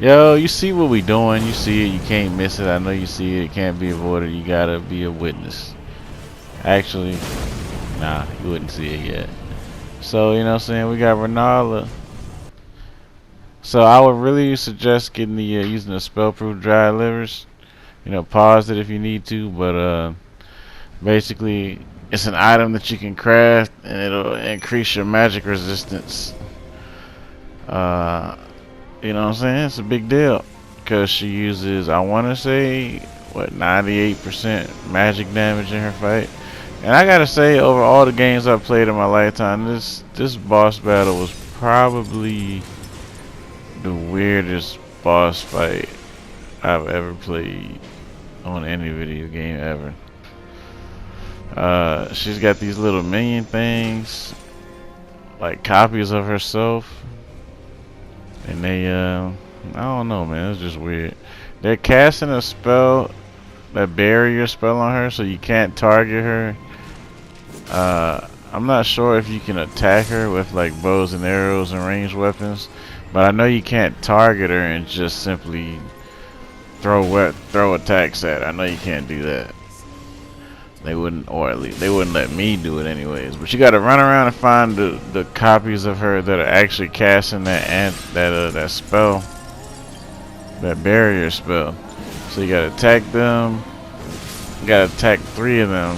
Yo, you see what we doing? You see it. You can't miss it. I know you see it. It can't be avoided. You gotta be a witness. Actually, nah, you wouldn't see it yet. So, you know what I'm saying? We got Rennala. So, I would really suggest getting the using the spellproof dry livers. You know, pause it if you need to, but basically, it's an item that you can craft and it'll increase your magic resistance. Uh, you know what I'm saying? It's a big deal because she uses, I want to say, what, 98% magic damage in her fight. And I gotta say, over all the games I've played in my lifetime, this boss battle was probably the weirdest boss fight I've ever played on any video game ever. She's got these little minion things, like copies of herself, and they, I don't know, man, it's just weird. They're casting a spell, that barrier spell on her, so you can't target her. I'm not sure if you can attack her with like bows and arrows and ranged weapons, but I know you can't target her and just simply throw attacks at her. I know you can't do that. They wouldn't, or at least they wouldn't let me do it anyways. But you got to run around and find the copies of her that are actually casting that spell, that barrier spell. So you got to attack them. You got to attack 3 of them,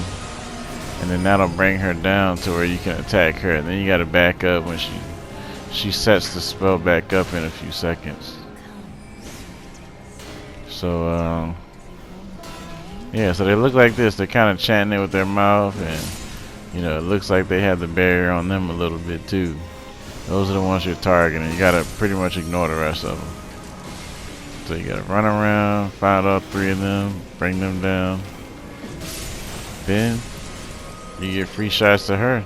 and then that'll bring her down to where you can attack her. And then you got to back up when she sets the spell back up in a few seconds. So yeah, so they look like this. They're kind of chanting it with their mouth, and you know, it looks like they have the barrier on them a little bit too. Those are the ones you're targeting. You gotta pretty much ignore the rest of them. So you gotta run around, find all 3 of them, bring them down. Then you get free shots to her.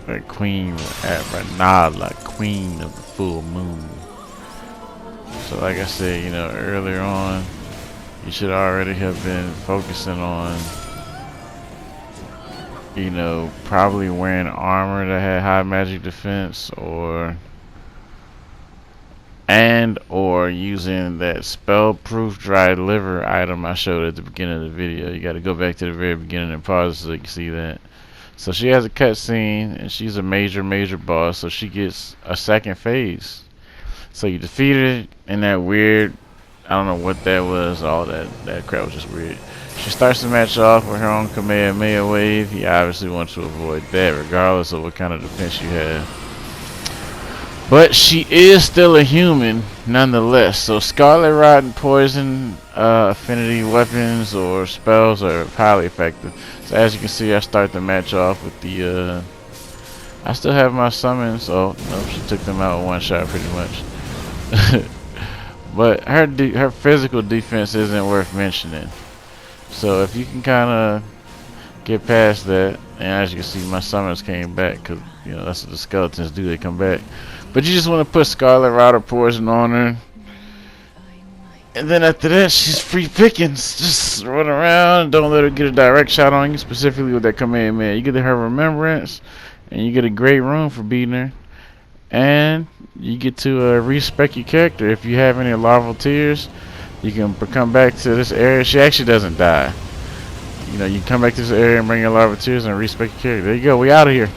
The queen at Rennala, queen of the full moon. So like I said, you know, earlier on, you should already have been focusing on, you know, probably wearing armor that had high magic defense, or using that spell-proof dry liver item I showed at the beginning of the video. You got to go back to the very beginning and pause so you can see that. So she has a cutscene, and she's a major boss, so she gets a second phase. So you defeat her in that weird, I don't know what that was. All that crap was just weird. She starts the match off with her own Kamehameha wave. He obviously wants to avoid that regardless of what kind of defense you have. But she is still a human nonetheless. So Scarlet Rot and Poison affinity weapons or spells are highly effective. So as you can see, I start the match off with the I still have my summons. Oh no, she took them out in one shot pretty much. But her physical defense isn't worth mentioning. So if you can kind of get past that, and as you can see, my summons came back because you know that's what the skeletons do. They come back. But you just want to put Scarlet Rot or Poison on her, and then after that, she's free pickings. Just run around. Don't let her get a direct shot on you, specifically with that Kamehameha. You get her Remembrance, and you get a great rune for beating her. And you get to respec your character. If you have any larval tears, you can come back to this area. She actually doesn't die. You know, you come back to this area and bring your larval tears and respec your character. There you go. We out of here.